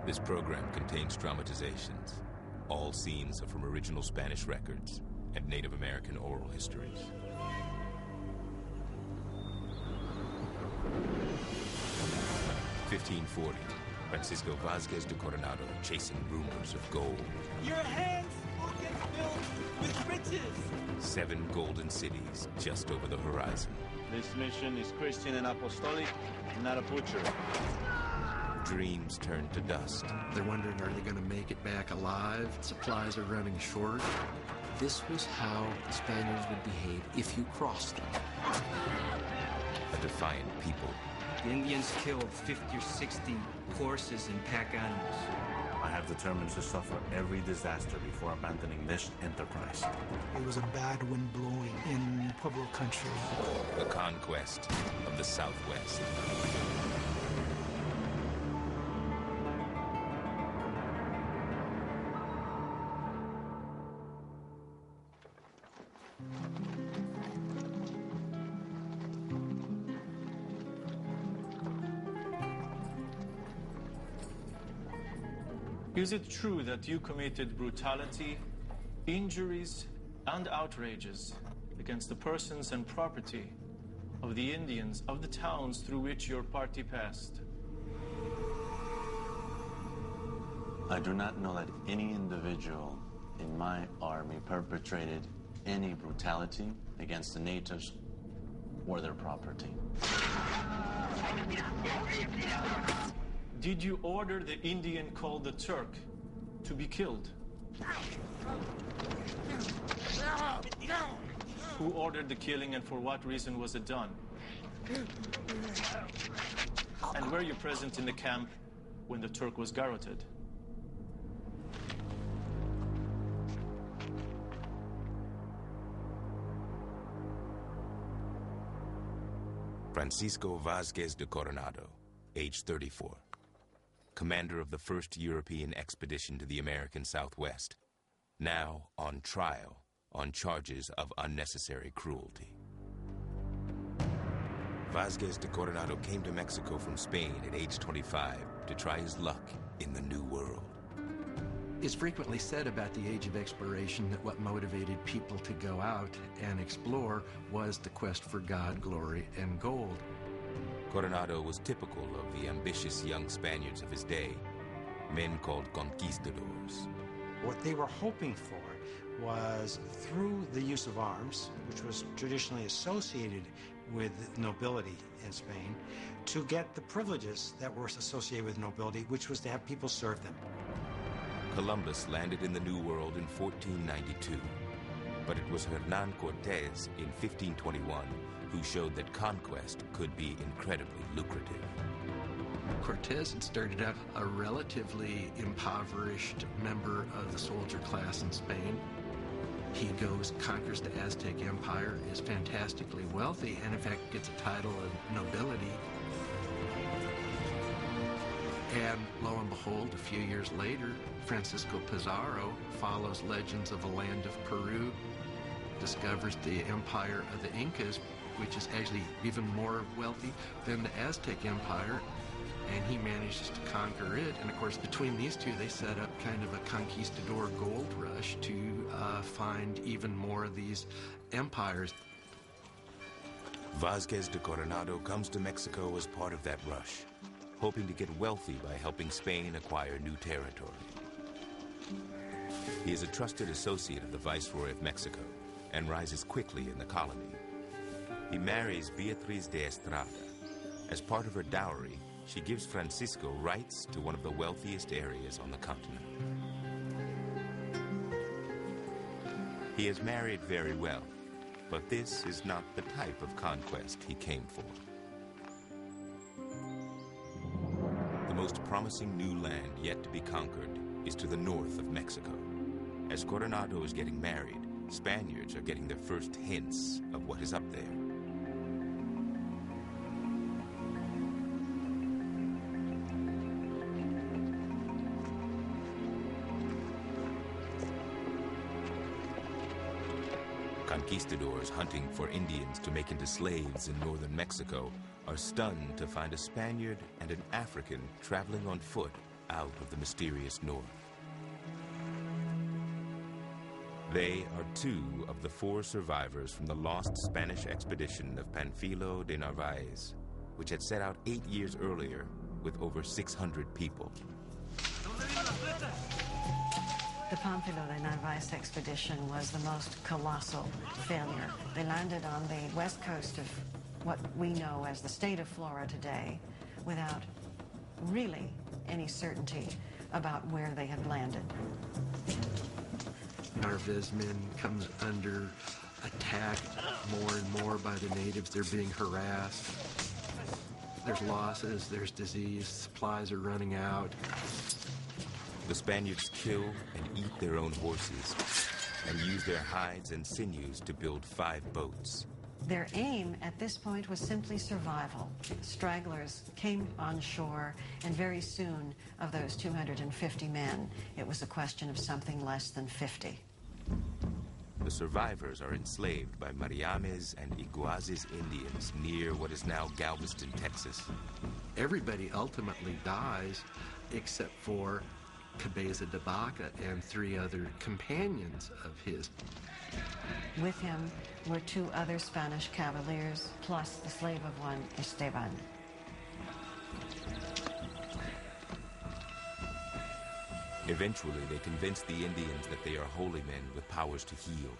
This program contains dramatizations. All scenes are from original Spanish records and Native American oral histories. (1540), Francisco Vázquez de Coronado chasing rumors of gold. Your hands will get filled with riches. 7 golden cities just over the horizon. This mission is Christian and apostolic, not a butcher. Dreams turn to dust. They're wondering, are they going to make it back alive? Supplies are running short. This was how the Spaniards would behave if you crossed them. A defiant people. The Indians killed 50 or 60 horses and pack animals. I have determined to suffer every disaster before abandoning this enterprise. It was a bad wind blowing in Pueblo country. The conquest of the Southwest. Is it true that you committed brutality, injuries, and outrages against the persons and property of the Indians of the towns through which your party passed? I do not know that any individual in my army perpetrated any brutality against the natives or their property. Did you order the Indian called the Turk to be killed? Who ordered the killing and for what reason was it done? And were you present in the camp when the Turk was garroted? Francisco Vázquez de Coronado, age 34. Commander of the first European expedition to the American Southwest, now on trial on charges of unnecessary cruelty. Vázquez de Coronado came to Mexico from Spain at age 25 to try his luck in the New World. It's frequently said about the age of exploration that what motivated people to go out and explore was the quest for God, glory, and gold. Coronado was typical of the ambitious young Spaniards of his day, men called conquistadors. What they were hoping for was, through the use of arms, which was traditionally associated with nobility in Spain, to get the privileges that were associated with nobility, which was to have people serve them. Columbus landed in the New World in 1492, but it was Hernán Cortés in 1521 who showed that conquest could be incredibly lucrative. Cortés had started out a relatively impoverished member of the soldier class in Spain. He goes, conquers the Aztec Empire, is fantastically wealthy, and in fact gets a title of nobility. And lo and behold, a few years later, Francisco Pizarro follows legends of the land of Peru, discovers the empire of the Incas, which is actually even more wealthy than the Aztec Empire, and he manages to conquer it. And of course, between these two, they set up kind of a conquistador gold rush to find even more of these empires. Vázquez de Coronado comes to Mexico as part of that rush, hoping to get wealthy by helping Spain acquire new territory. He is a trusted associate of the Viceroy of Mexico and rises quickly in the colony. He marries Beatriz de Estrada. As part of her dowry, she gives Francisco rights to one of the wealthiest areas on the continent. He has married very well, but this is not the type of conquest he came for. The most promising new land yet to be conquered is to the north of Mexico. As Coronado is getting married, Spaniards are getting their first hints of what is up there. Conquistadors hunting for Indians to make into slaves in northern Mexico are stunned to find a Spaniard and an African traveling on foot out of the mysterious north. They are two of the 4 survivors from the lost Spanish expedition of Panfilo de Narvaez, which had set out 8 years earlier with over 600 people. The Panfilo de Narvaez expedition was the most colossal failure. They landed on the west coast of what we know as the state of Florida today without really any certainty about where they had landed. Narvaez men comes under attack more and more by the natives. They're being harassed. There's losses, there's disease, supplies are running out. The Spaniards kill and eat their own horses and use their hides and sinews to build 5 boats. Their aim at this point was simply survival. Stragglers came on shore, and very soon, of those 250 men, it was a question of something less than 50. The survivors are enslaved by Mariames and Iguazes Indians near what is now Galveston, Texas. Everybody ultimately dies except for Cabeza de Vaca and 3 other companions of his. With him were 2 other Spanish cavaliers, plus the slave of one, Esteban. Eventually, they convince the Indians that they are holy men with powers to heal.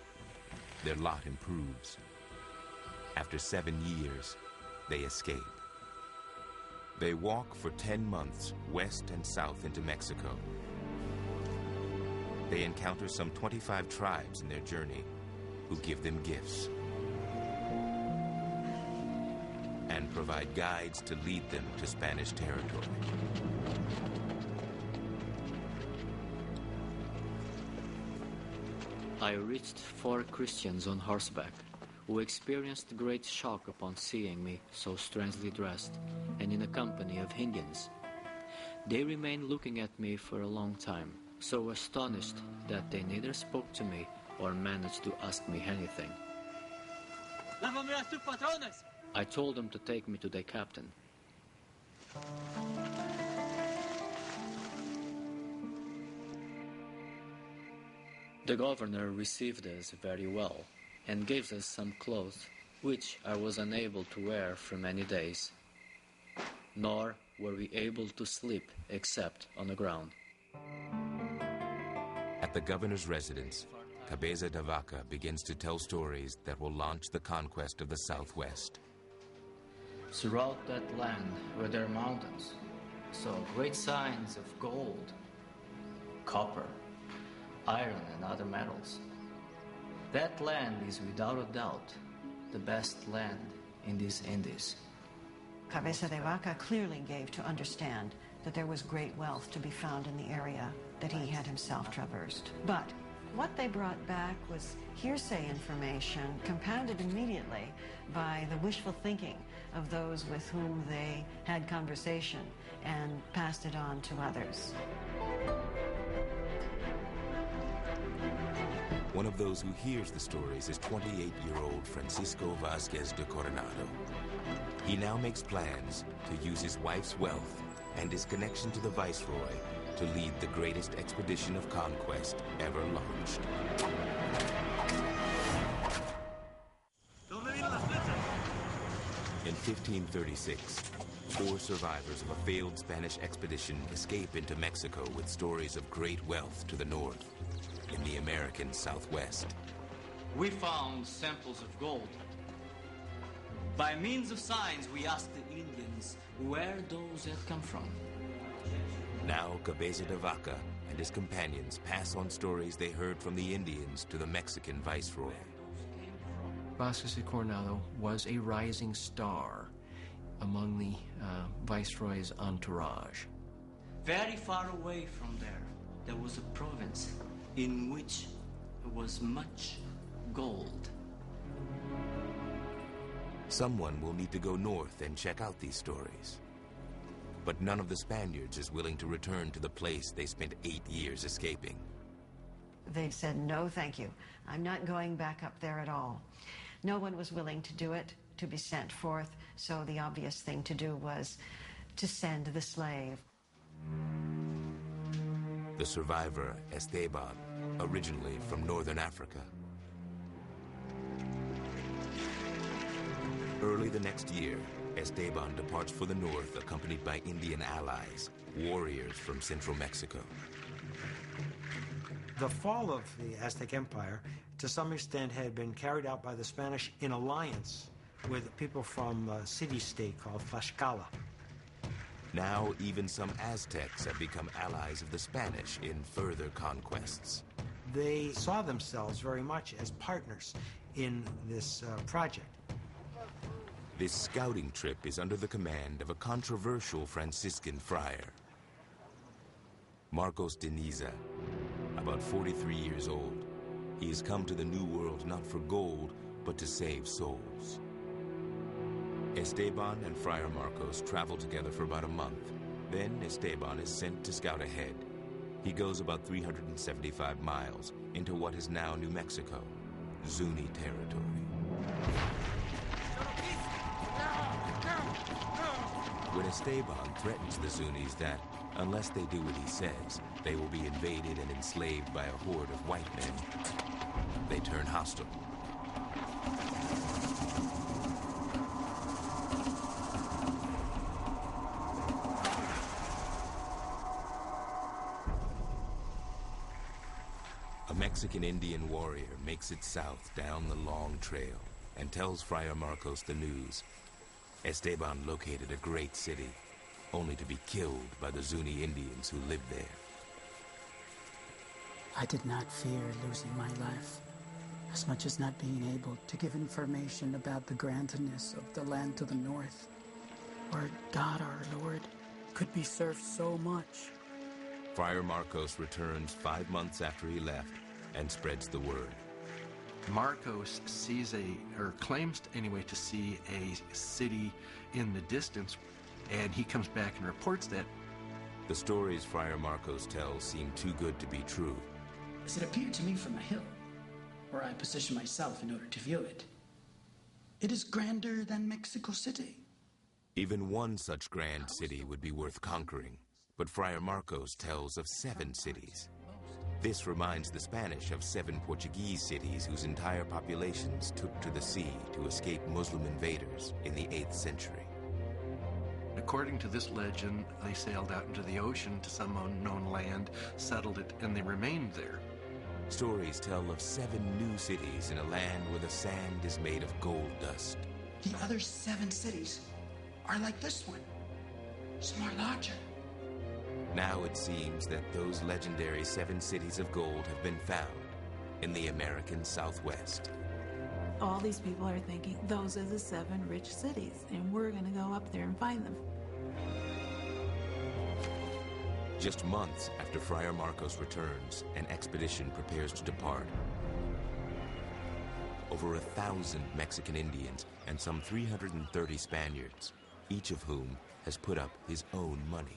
Their lot improves. After 7 years, they escape. They walk for 10 months west and south into Mexico. They encounter some 25 tribes in their journey who give them gifts and provide guides to lead them to Spanish territory. I reached 4 Christians on horseback, who experienced great shock upon seeing me so strangely dressed and in a company of Indians. They remained looking at me for a long time, so astonished that they neither spoke to me or managed to ask me anything. I told them to take me to their captain. The governor received us very well and gave us some clothes which I was unable to wear for many days, nor were we able to sleep except on the ground. At the governor's residence, Cabeza de Vaca begins to tell stories that will launch the conquest of the Southwest. Throughout that land were there mountains, saw great signs of gold, copper, iron and other metals. That land is without a doubt the best land in these Indies. Cabeza de Vaca clearly gave to understand that there was great wealth to be found in the area that he had himself traversed. But what they brought back was hearsay information compounded immediately by the wishful thinking of those with whom they had conversation and passed it on to others. One of those who hears the stories is 28-year-old Francisco Vázquez de Coronado. He now makes plans to use his wife's wealth and his connection to the Viceroy to lead the greatest expedition of conquest ever launched. In 1536, 4 survivors of a failed Spanish expedition escape into Mexico with stories of great wealth to the north, in the American Southwest. We found samples of gold. By means of signs, we asked the Indians where those had come from. Now Cabeza de Vaca and his companions pass on stories they heard from the Indians to the Mexican Viceroy. Vázquez de Coronado was a rising star among the Viceroy's entourage. Very far away from there was a province in which there was much gold. Someone will need to go north and check out these stories. But none of the Spaniards is willing to return to the place they spent 8 years escaping. They said, no, thank you. I'm not going back up there at all. No one was willing to do it, to be sent forth, so the obvious thing to do was to send the slave. the survivor Esteban, originally from northern Africa. Early the next year, Esteban departs for the north accompanied by Indian allies, warriors from central Mexico. The fall of the Aztec Empire, to some extent, had been carried out by the Spanish in alliance with people from a city-state called Tlaxcala. Now, even some Aztecs have become allies of the Spanish in further conquests. They saw themselves very much as partners in this project. This scouting trip is under the command of a controversial Franciscan friar, Marcos de Niza, about 43 years old. He has come to the New World not for gold, but to save souls. Esteban and Friar Marcos travel together for about a month. Then Esteban is sent to scout ahead. He goes about 375 miles into what is now New Mexico, Zuni territory. When Esteban threatens the Zunis that, unless they do what he says, they will be invaded and enslaved by a horde of white men, they turn hostile. A Mexican Indian warrior makes it south down the long trail and tells Friar Marcos the news. Esteban located a great city, only to be killed by the Zuni Indians who lived there. I did not fear losing my life, as much as not being able to give information about the grandness of the land to the north, where God our Lord could be served so much. Friar Marcos returns 5 months after he left and spreads the word. Marcos sees or claims anyway to see a city in the distance, and he comes back and reports that. The stories Friar Marcos tells seem too good to be true. As it appeared to me from a hill, where I positioned myself in order to view it, it is grander than Mexico City. Even one such grand city would be worth conquering, but Friar Marcos tells of 7 cities. This reminds the Spanish of 7 Portuguese cities whose entire populations took to the sea to escape Muslim invaders in the 8th century. According to this legend, they sailed out into the ocean to some unknown land, settled it, and they remained there. Stories tell of 7 new cities in a land where the sand is made of gold dust. The other 7 cities are like this one, some are larger. Now it seems that those legendary 7 cities of gold have been found in the American Southwest. All these people are thinking, those are the 7 rich cities, and we're going to go up there and find them. Just months after Friar Marcos returns, an expedition prepares to depart. Over 1,000 Mexican Indians and some 330 Spaniards, each of whom has put up his own money.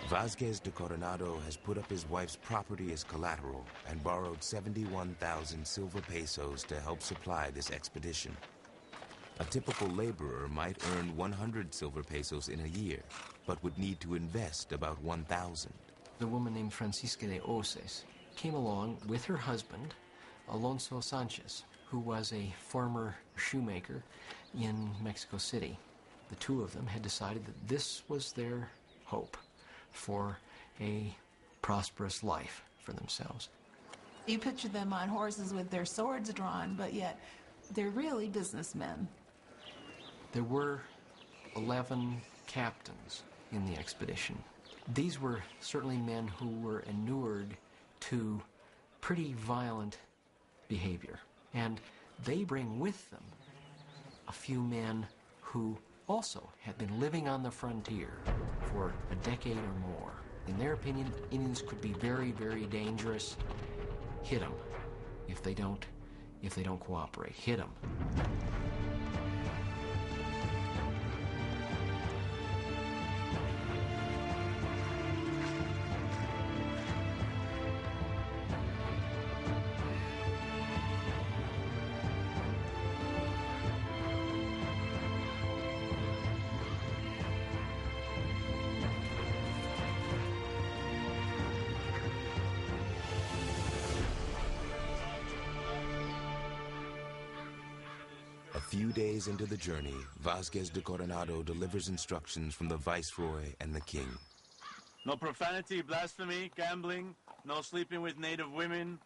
Vázquez de Coronado has put up his wife's property as collateral and borrowed 71,000 silver pesos to help supply this expedition. A typical laborer might earn 100 silver pesos in a year, but would need to invest about 1,000. The woman named Francisca de Oces came along with her husband, Alonso Sanchez, who was a former shoemaker in Mexico City. The two of them had decided that this was their hope for a prosperous life for themselves. You picture them on horses with their swords drawn, but yet they're really businessmen. There were 11 captains in the expedition. These were certainly men who were inured to pretty violent behavior, and they bring with them a few men who also had been living on the frontier for a decade or more. In their opinion, Indians could be very, very dangerous. Hit them if they don't cooperate. Hit them. few days into the journey, Vázquez de Coronado delivers instructions from the viceroy and the king. No profanity, blasphemy, gambling, no sleeping with native women,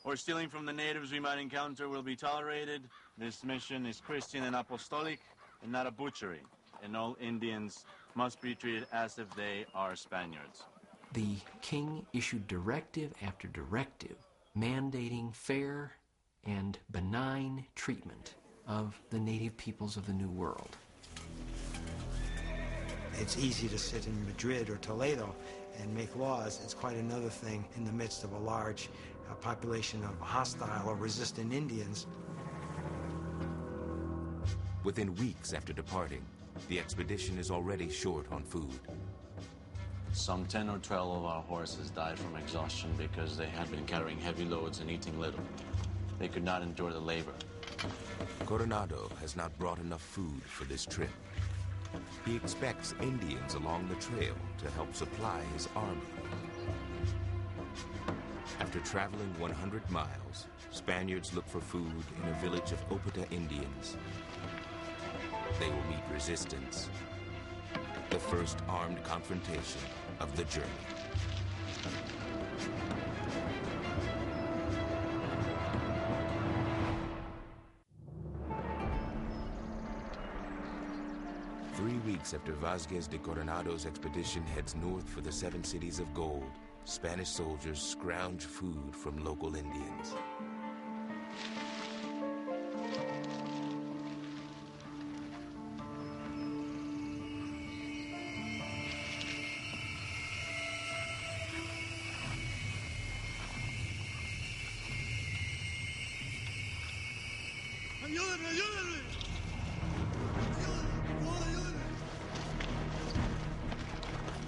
or stealing from the natives we might encounter will be tolerated. This mission is Christian and apostolic, and not a butchery. And all Indians must be treated as if they are Spaniards. The king issued directive after directive mandating fair and benign treatment of the native peoples of the New World. It's easy to sit in Madrid or Toledo and make laws. It's quite another thing in the midst of a large population of hostile or resistant Indians. Within weeks after departing, the expedition is already short on food. Some 10 or 12 of our horses died from exhaustion because they had been carrying heavy loads and eating little. They could not endure the labor. Coronado has not brought enough food for this trip. He expects Indians along the trail to help supply his army. After traveling 100 miles, Spaniards look for food in a village of Opata Indians. They will meet resistance. The first armed confrontation of the journey. Three weeks after Vázquez de Coronado's expedition heads north for the 7 cities of gold, Spanish soldiers scrounge food from local Indians.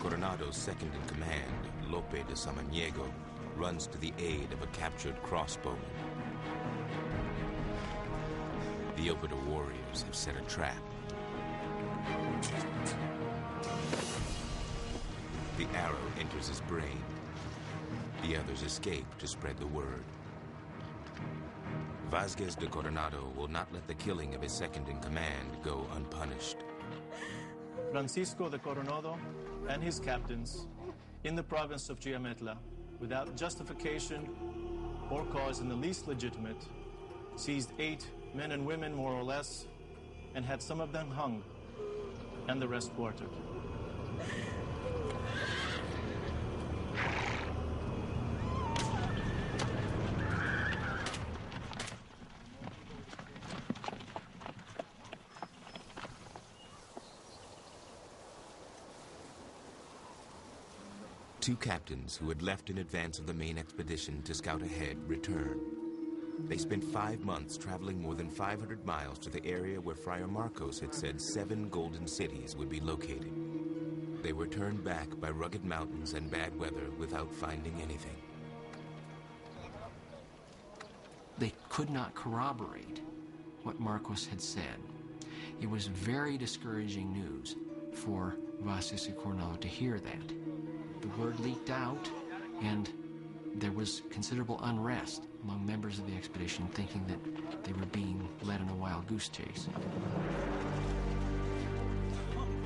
Coronado's second-in-command, Lope de Samaniego, runs to the aid of a captured crossbowman. The Opata warriors have set a trap. The arrow enters his brain. The others escape to spread the word. Vázquez de Coronado will not let the killing of his second-in-command go unpunished. Francisco de Coronado and his captains in the province of Chiametla, without justification or cause in the least legitimate, seized 8 men and women more or less and had some of them hung and the rest quartered. Two captains who had left in advance of the main expedition to scout ahead return. They spent 5 months traveling more than 500 miles to the area where Friar Marcos had said 7 golden cities would be located. They were turned back by rugged mountains and bad weather without finding anything. They could not corroborate what Marcos had said. It was very discouraging news for Vázquez de Coronado to hear that. The word leaked out, and there was considerable unrest among members of the expedition, thinking that they were being led on a wild goose chase.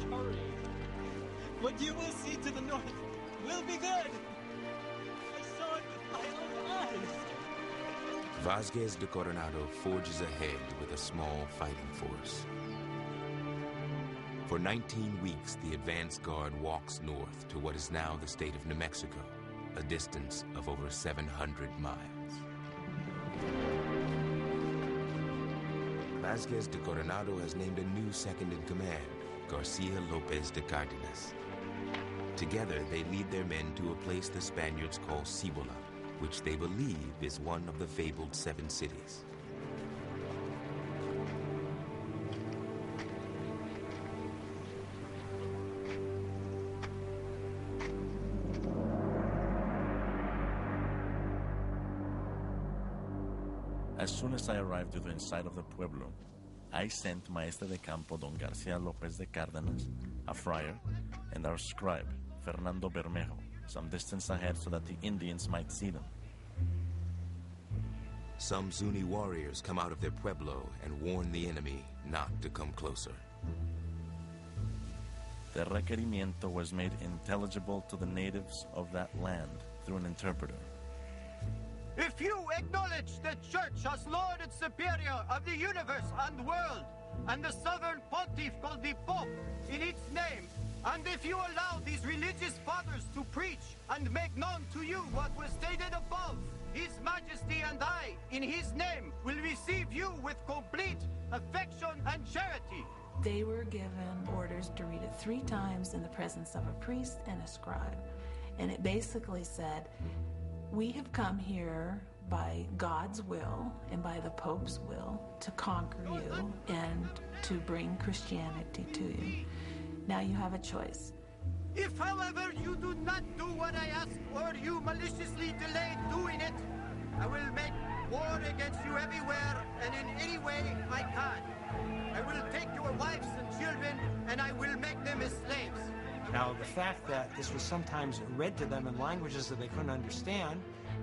Hurry! What you will see to the north will be good! I saw it with my own eyes! Vázquez de Coronado forges ahead with a small fighting force. For 19 weeks, the advance guard walks north to what is now the state of New Mexico, a distance of over 700 miles. Vázquez de Coronado has named a new second-in-command, Garcia Lopez de Cardenas. Together, they lead their men to a place the Spaniards call Cibola, which they believe is one of the fabled 7 cities. As soon as I arrived to the inside of the pueblo, I sent Maestre de Campo Don Garcia Lopez de Cárdenas, a friar, and our scribe, Fernando Bermejo, some distance ahead so that the Indians might see them. Some Zuni warriors come out of their pueblo and warn the enemy not to come closer. The requerimiento was made intelligible to the natives of that land through an interpreter. If you acknowledge the Church as Lord and Superior of the universe and world, and the sovereign pontiff called the Pope in its name, and if you allow these religious fathers to preach and make known to you what was stated above, His Majesty and I, in His name, will receive you with complete affection and charity. They were given orders to read it 3 times in the presence of a priest and a scribe. And it basically said, we have come here by God's will and by the Pope's will to conquer you and to bring Christianity to you. Now you have a choice. If, however, you do not do what I ask, or you maliciously delay doing it, I will make war against you everywhere and in any way I can. I will take your wives and children, and I will make them as slaves. Now, the fact that this was sometimes read to them in languages that they couldn't understand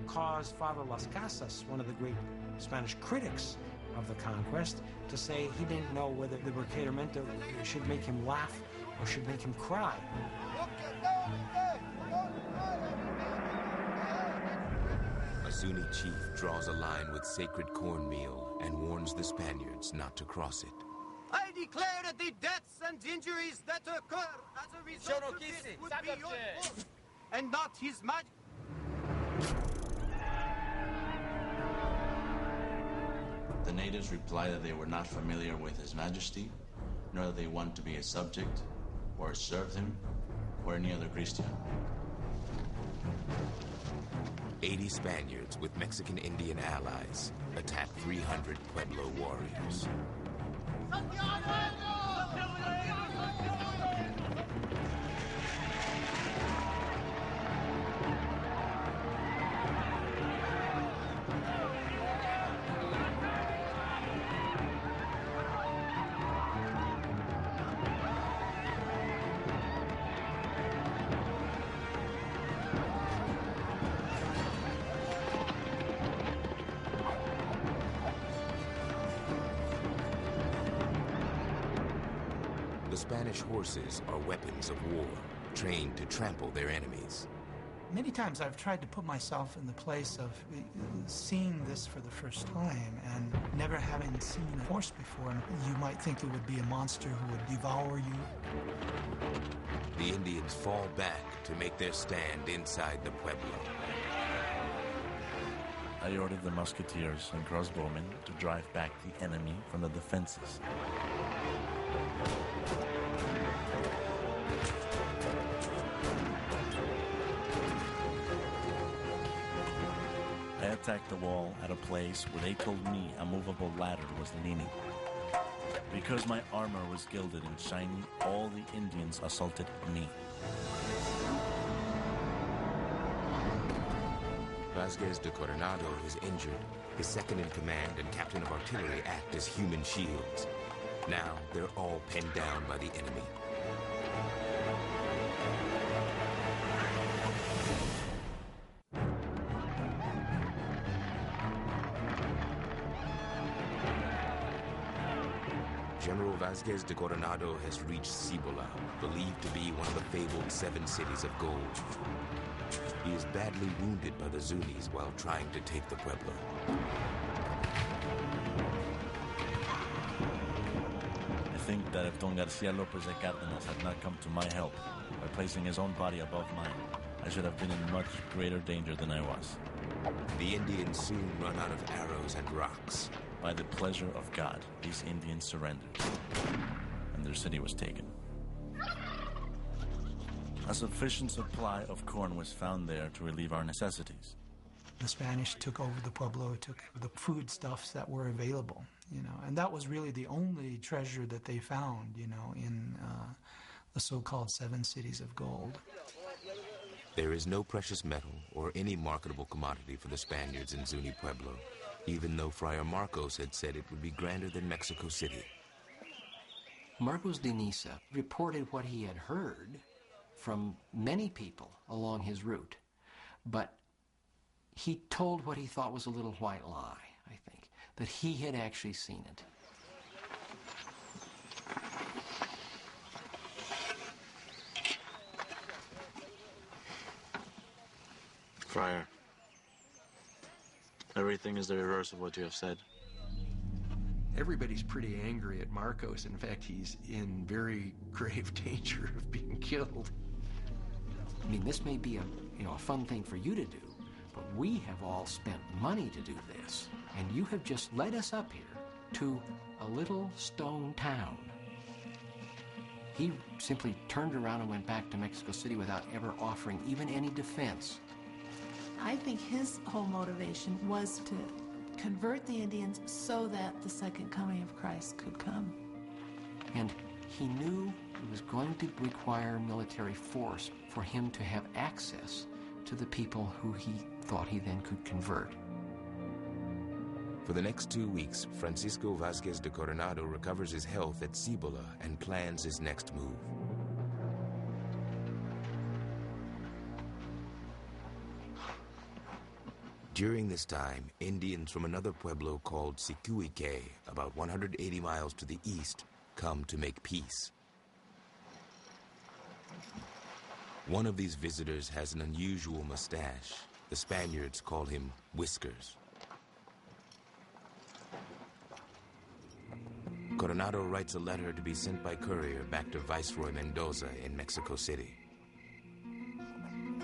caused Father Las Casas, one of the great Spanish critics of the conquest, to say he didn't know whether the requerimiento should make him laugh or should make him cry. A Zuni chief draws a line with sacred cornmeal and warns the Spaniards not to cross it. I declare that the deaths and injuries that occur as a result of this would be your fault, and not His Majesty. The natives replied that they were not familiar with His Majesty, nor that they want to be a subject, or serve him, or any other Christian. 80 Spaniards with Mexican Indian allies attack 300 Pueblo warriors. The Spanish horses are weapons of war, trained to trample their enemies. Many times I've tried to put myself in the place of seeing this for the first time and never having seen a horse before. You might think it would be a monster who would devour you. The Indians fall back to make their stand inside the Pueblo. I ordered the musketeers and crossbowmen to drive back the enemy from the defenses. I attacked the wall at a place where they told me a movable ladder was leaning. Because my armor was gilded and shiny, all the Indians assaulted me. Vasquez de Coronado is injured. His second in command and captain of artillery act as human shields. Now they're all pinned down by the enemy. General Vasquez de Coronado has reached Cibola, believed to be one of the fabled 7 cities of gold. He is badly wounded by the Zunis while trying to take the Pueblo. I think that if Don Garcia Lopez de Cardenas had not come to my help by placing his own body above mine, I should have been in much greater danger than I was. The Indians soon run out of arrows and rocks. By the pleasure of God, these Indians surrendered, and their city was taken. A sufficient supply of corn was found there to relieve our necessities. The Spanish took over the Pueblo, took the foodstuffs that were available, and that was really the only treasure that they found, in the so-called 7 cities of gold. There is no precious metal or any marketable commodity for the Spaniards in Zuni Pueblo, even though Friar Marcos had said it would be grander than Mexico City. Marcos de Niza reported what he had heard from many people along his route, but he told what he thought was a little white lie. I think, that he had actually seen it. Friar, everything is the reverse of what you have said. Everybody's pretty angry at Marcos. In fact, he's in very grave danger of being killed. I mean, this may be a fun thing for you to do, but we have all spent money to do this, and you have just led us up here to a little stone town. He simply turned around and went back to Mexico City without ever offering even any defense. I think his whole motivation was to convert the Indians so that the second coming of Christ could come. And he knew it was going to require military force for him to have access to the people who he thought he then could convert. For the next 2 weeks, Francisco Vázquez de Coronado recovers his health at Cibola and plans his next move. During this time, Indians from another pueblo called Sicuique, about 180 miles to the east, come to make peace. One of these visitors has an unusual mustache. The Spaniards call him Whiskers. Coronado writes a letter to be sent by courier back to Viceroy Mendoza in Mexico City.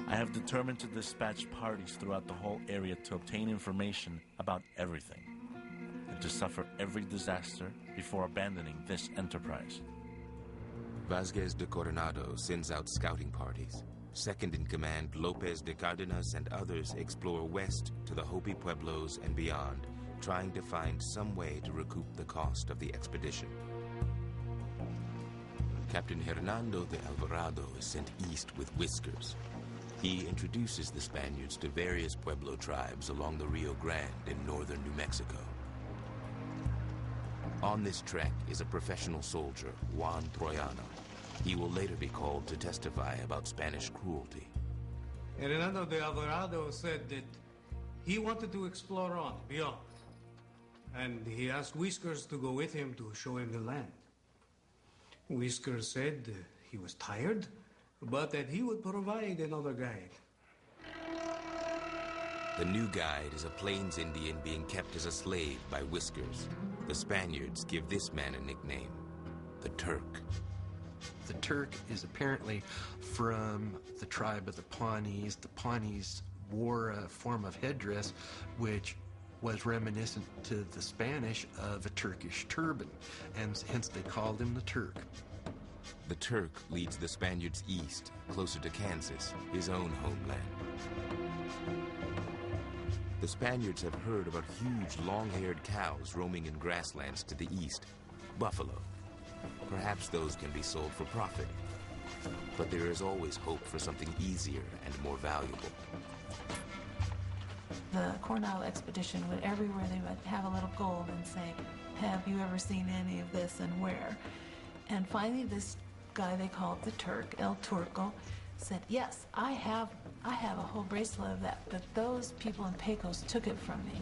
I have determined to dispatch parties throughout the whole area to obtain information about everything and to suffer every disaster before abandoning this enterprise. Vázquez de Coronado sends out scouting parties. Second in command, López de Cárdenas and others explore west to the Hopi Pueblos and beyond, trying to find some way to recoup the cost of the expedition. Captain Hernando de Alvarado is sent east with Whiskers. He introduces the Spaniards to various Pueblo tribes along the Rio Grande in northern New Mexico. On this trek is a professional soldier, Juan Troyano. He will later be called to testify about Spanish cruelty. Hernando de Alvarado said that he wanted to explore on, beyond. And he asked Whiskers to go with him to show him the land. Whiskers said he was tired, but that he would provide another guide. The new guide is a Plains Indian being kept as a slave by Whiskers. The Spaniards give this man a nickname, the Turk. The Turk is apparently from the tribe of the Pawnees. The Pawnees wore a form of headdress which was reminiscent to the Spanish of a Turkish turban, and hence they called him the Turk. The Turk leads the Spaniards east, closer to Kansas, his own homeland. The Spaniards have heard about huge, long-haired cows roaming in grasslands to the east, buffalo. Perhaps those can be sold for profit. But there is always hope for something easier and more valuable. The Cornell expedition would, everywhere they would have a little gold and say, have you ever seen any of this and where? And finally this guy they called the Turk, El Turco, said, yes, I have a whole bracelet of that, but those people in Pecos took it from me.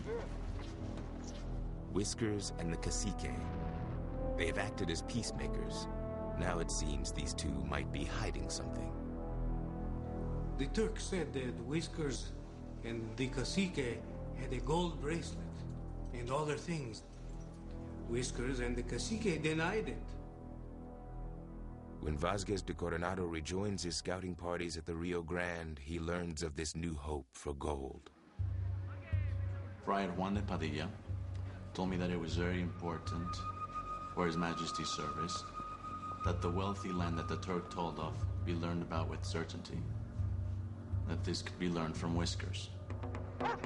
Whiskers and the Cacique. They have acted as peacemakers. Now it seems these two might be hiding something. The Turk said that Whiskers and the Cacique had a gold bracelet and other things. Whiskers and the Cacique denied it. When Vázquez de Coronado rejoins his scouting parties at the Rio Grande, he learns of this new hope for gold. Friar Juan de Padilla told me that it was very important for His Majesty's service that the wealthy land that the Turk told of be learned about with certainty. That this could be learned from Whiskers. And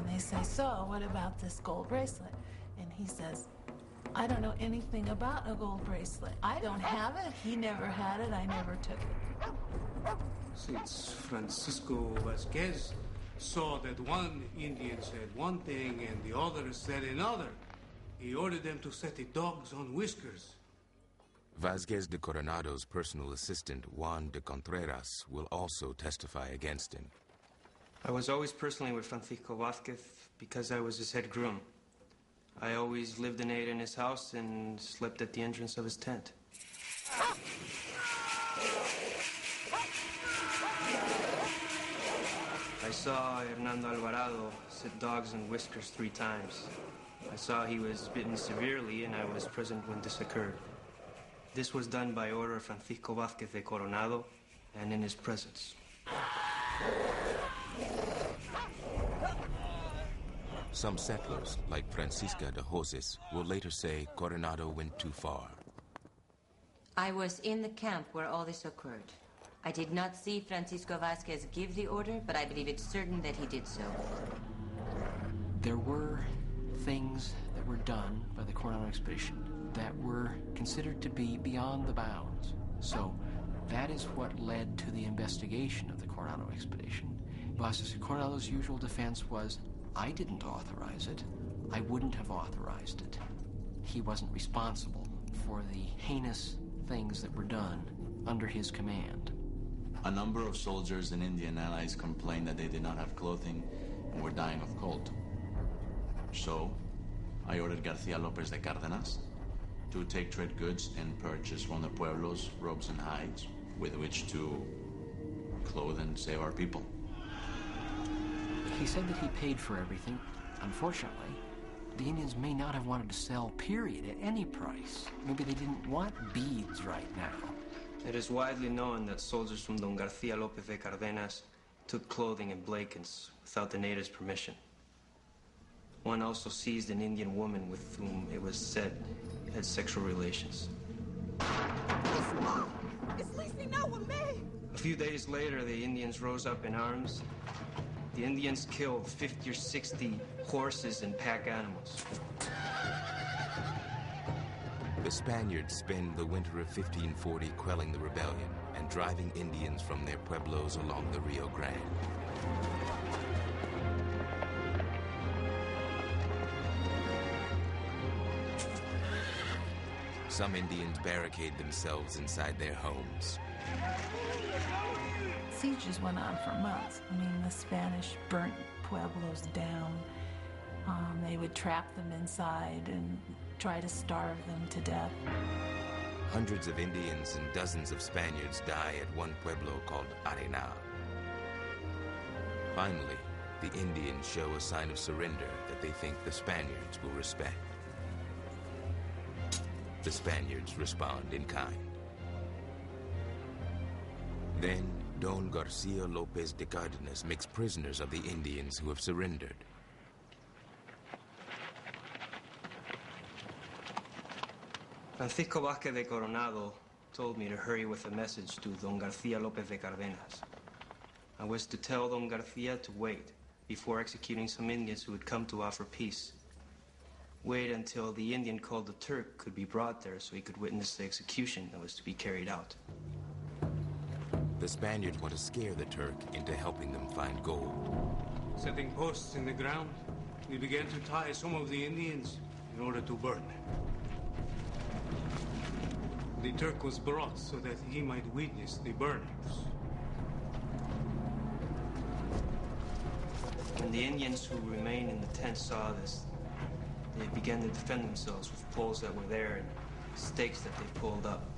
they say, so what about this gold bracelet? And he says, I don't know anything about a gold bracelet. I don't have it. He never had it. I never took it. Since Francisco Vázquez saw that one Indian said one thing and the other said another, he ordered them to set the dogs on Whiskers. Vázquez de Coronado's personal assistant, Juan de Contreras, will also testify against him. I was always personally with Francisco Vázquez because I was his head groom. I always lived and ate in his house and slept at the entrance of his tent. I saw Hernando Alvarado sit dogs and whiskers 3 times. I saw he was bitten severely, and I was present when this occurred. This was done by order of Francisco Vázquez de Coronado and in his presence. Some settlers, like Francisca de Joses, will later say Coronado went too far. I was in the camp where all this occurred. I did not see Francisco Vázquez give the order, but I believe it's certain that he did so. There were things that were done by the Coronado expedition that were considered to be beyond the bounds. So that is what led to the investigation of the Coronado expedition. Vázquez de Coronado's usual defense was, I didn't authorize it. I wouldn't have authorized it. He wasn't responsible for the heinous things that were done under his command. A number of soldiers and Indian allies complained that they did not have clothing and were dying of cold. So, I ordered Garcia Lopez de Cárdenas to take trade goods and purchase from the pueblos robes and hides with which to clothe and save our people. He said that he paid for everything. Unfortunately, the Indians may not have wanted to sell, period, at any price. Maybe they didn't want beads right now. It is widely known that soldiers from Don Garcia Lopez de Cardenas took clothing and blankets without the natives' permission. One also seized an Indian woman with whom it was said had sexual relations. A few days later, the Indians rose up in arms. The Indians killed 50 or 60 horses and pack animals. The Spaniards spend the winter of 1540 quelling the rebellion and driving Indians from their pueblos along the Rio Grande. Some Indians barricade themselves inside their homes. Sieges went on for months. I mean, the Spanish burnt pueblos down. They would trap them inside and try to starve them to death. Hundreds of Indians and dozens of Spaniards die at one pueblo called Arenal. Finally, the Indians show a sign of surrender that they think the Spaniards will respect. The Spaniards respond in kind. Then, Don Garcia Lopez de Cardenas makes prisoners of the Indians who have surrendered. Francisco Vázquez de Coronado told me to hurry with a message to Don Garcia Lopez de Cardenas. I was to tell Don Garcia to wait before executing some Indians who would come to offer peace. Wait until the Indian called the Turk could be brought there so he could witness the execution that was to be carried out. The Spaniards want to scare the Turk into helping them find gold. Setting posts in the ground, we began to tie some of the Indians in order to burn. The Turk was brought so that he might witness the burnings. When the Indians who remained in the tent saw this, they began to defend themselves with poles that were there and stakes that they pulled up,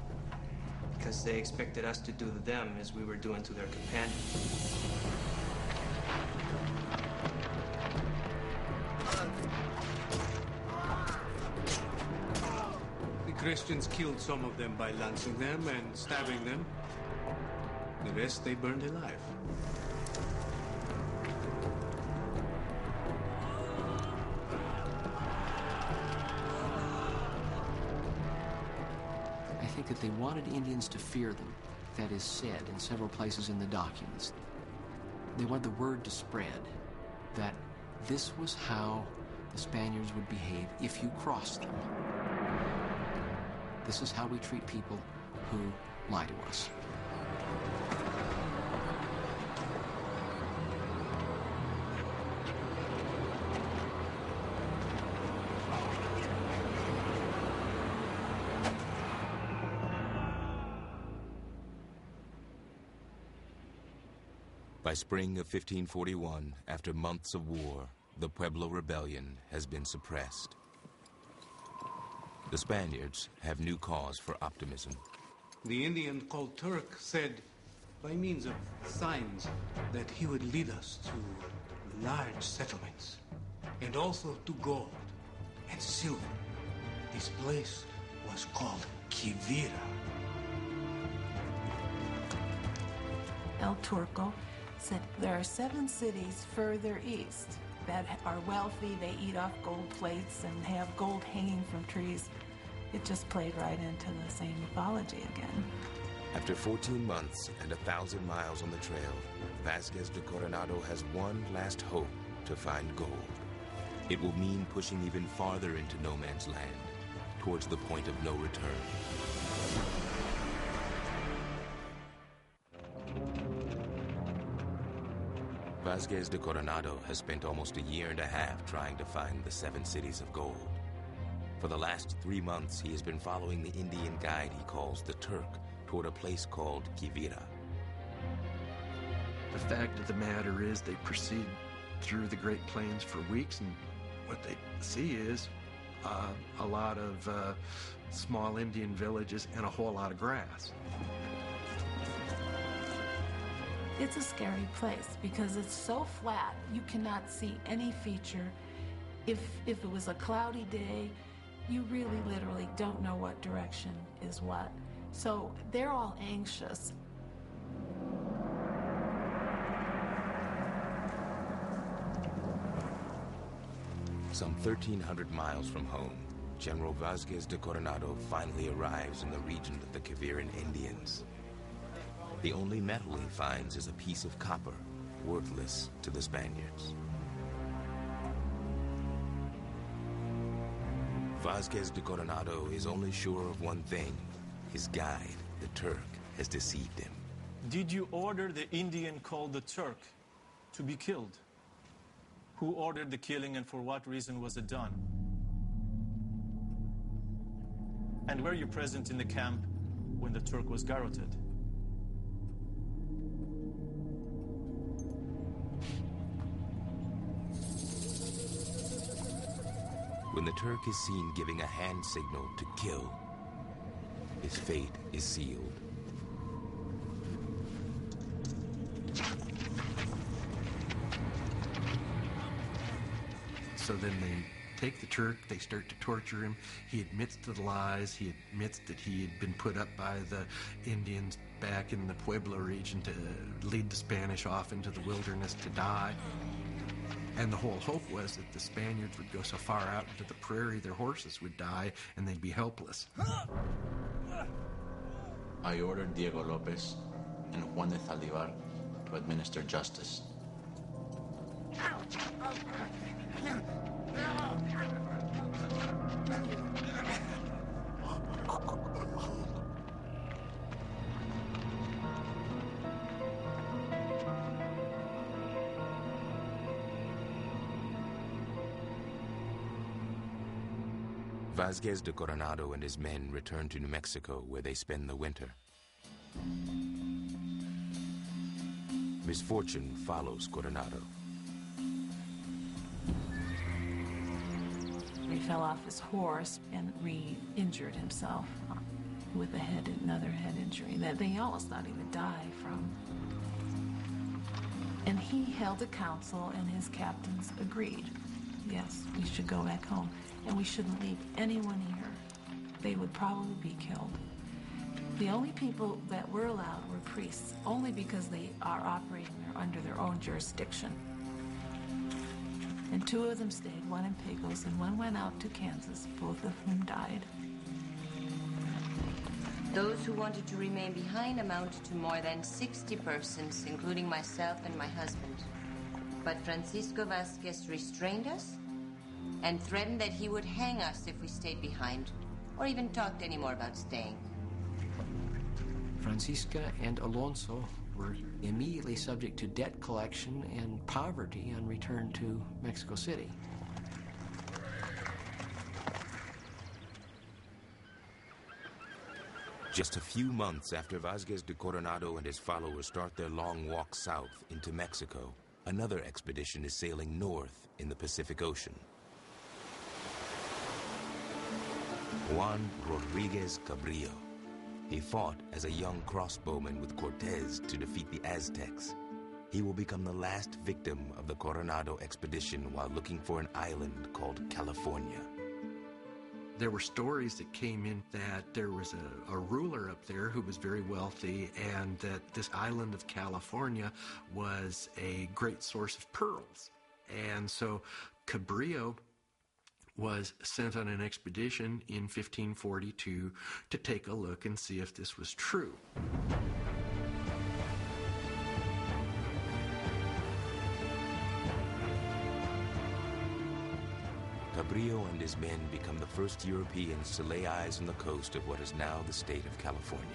because they expected us to do to them as we were doing to their companions. The Christians killed some of them by lancing them and stabbing them. The rest they burned alive. I think that they wanted Indians to fear them. That is said in several places in the documents. They wanted the word to spread that this was how the Spaniards would behave if you crossed them. This is how we treat people who lie to us. By spring of 1541, after months of war, the Pueblo Rebellion has been suppressed. The Spaniards have new cause for optimism. The Indian called Turk said, by means of signs, that he would lead us to large settlements, and also to gold and silver. This place was called Quivira. El Turco said there are 7 cities further east that are wealthy. They eat off gold plates and have gold hanging from trees. It just played right into the same mythology again. After 14 months and 1,000 miles on the trail, Vasquez de Coronado has one last hope to find gold. It will mean pushing even farther into no man's land, towards the point of no return. Vasquez de Coronado has spent almost a year and a half trying to find the 7 cities of gold. For the last 3 months, he has been following the Indian guide he calls the Turk toward a place called Quivira. The fact of the matter is they proceed through the Great Plains for weeks, and what they see is a lot of small Indian villages and a whole lot of grass. It's a scary place because it's so flat, you cannot see any feature. If it was a cloudy day, you really literally don't know what direction is what. So they're all anxious. Some 1,300 miles from home, General Vasquez de Coronado finally arrives in the region of the Quiviran Indians. The only metal he finds is a piece of copper, worthless to the Spaniards. Vasquez de Coronado is only sure of one thing. His guide, the Turk, has deceived him. Did you order the Indian called the Turk to be killed? Who ordered the killing and for what reason was it done? And were you present in the camp when the Turk was garroted? When the Turk is seen giving a hand signal to kill, his fate is sealed. So then they take the Turk, they start to torture him. He admits to the lies. He admits that he had been put up by the Indians back in the Pueblo region to lead the Spanish off into the wilderness to die. And the whole hope was that the Spaniards would go so far out into the prairie their horses would die and they'd be helpless. I ordered Diego Lopez and Juan de Zaldivar to administer justice. Vasquez de Coronado and his men return to New Mexico, where they spend the winter. Misfortune follows Coronado. He fell off his horse and re-injured himself with another head injury that they almost not even die from. And he held a council, and his captains agreed. Yes, we should go back home, and we shouldn't leave anyone here. They would probably be killed. The only people that were allowed were priests, only because they are operating there under their own jurisdiction. And 2 of them stayed, one in Pecos, and one went out to Kansas, both of whom died. Those who wanted to remain behind amounted to more than 60 persons, including myself and my husband. But Francisco Vasquez restrained us and threatened that he would hang us if we stayed behind, or even talked any more about staying. Francisca and Alonso were immediately subject to debt collection and poverty on return to Mexico City. Just a few months after Vázquez de Coronado and his followers start their long walk south into Mexico, another expedition is sailing north in the Pacific Ocean. Juan Rodriguez Cabrillo. He fought as a young crossbowman with Cortés to defeat the Aztecs. He will become the last victim of the Coronado expedition while looking for an island called California. There were stories that came in that there was a ruler up there who was very wealthy, and that this island of California was a great source of pearls. And so Cabrillo was sent on an expedition in 1542 to take a look and see if this was true. Cabrillo and his men become the first Europeans to lay eyes on the coast of what is now the state of California.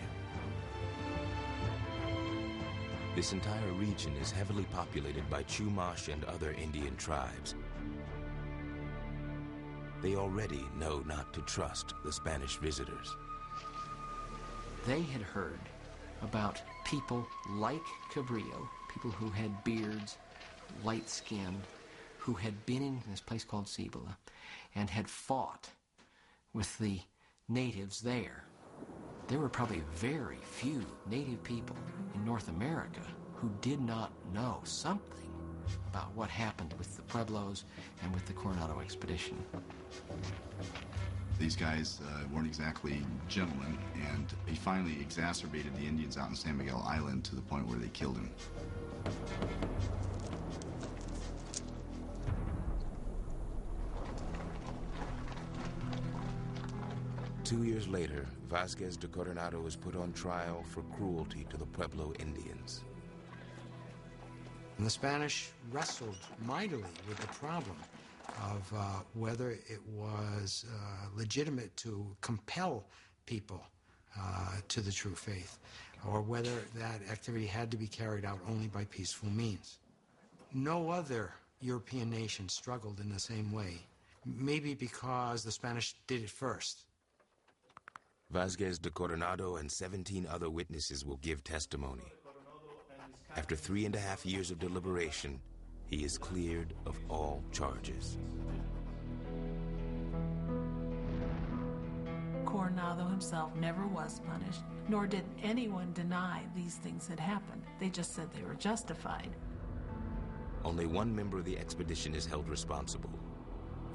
This entire region is heavily populated by Chumash and other Indian tribes. They already know not to trust the Spanish visitors. They had heard about people like Cabrillo, people who had beards, light-skinned, who had been in this place called Cibola and had fought with the natives there. There were probably very few native people in North America who did not know something about what happened with the Pueblos and with the Coronado expedition. These guys weren't exactly gentlemen, and he finally exacerbated the Indians out in San Miguel Island to the point where they killed him. Two years later, Vázquez de Coronado is put on trial for cruelty to the Pueblo Indians. And the Spanish wrestled mightily with the problem of whether it was legitimate to compel people to the true faith, or whether that activity had to be carried out only by peaceful means. No other European nation struggled in the same way, maybe because the Spanish did it first. Vázquez de Coronado and 17 other witnesses will give testimony. After 3.5 years of deliberation, he is cleared of all charges. Coronado himself never was punished, nor did anyone deny these things had happened. They just said they were justified. Only one member of the expedition is held responsible.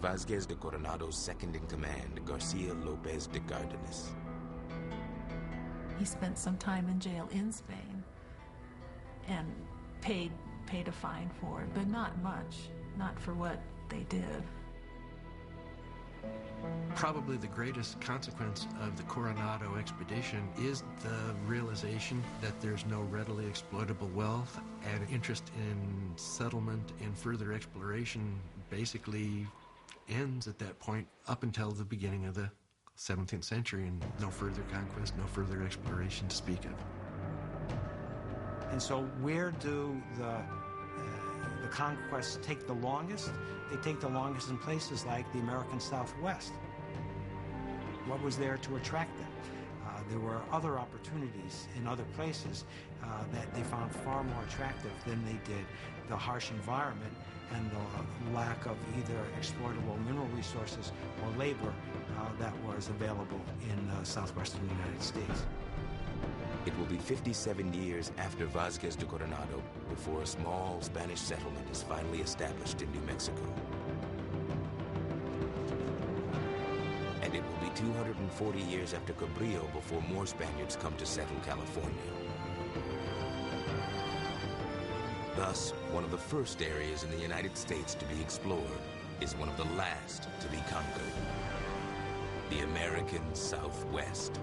Vázquez de Coronado's second-in-command, Garcia Lopez de Cardenas. He spent some time in jail in Spain and paid a fine for it, but not much, not for what they did. Probably the greatest consequence of the Coronado expedition is the realization that there's no readily exploitable wealth, and interest in settlement and further exploration basically ends at that point up until the beginning of the 17th century, and no further conquest, no further exploration to speak of. And so where do the conquests take the longest? They take the longest in places like the American Southwest. What was there to attract them? There were other opportunities in other places that they found far more attractive than they did the harsh environment and the lack of either exploitable mineral resources or labor that was available in the southwestern United States. It will be 57 years after Vázquez de Coronado before a small Spanish settlement is finally established in New Mexico. And it will be 240 years after Cabrillo before more Spaniards come to settle California. Thus, one of the first areas in the United States to be explored is one of the last to be conquered: the American Southwest.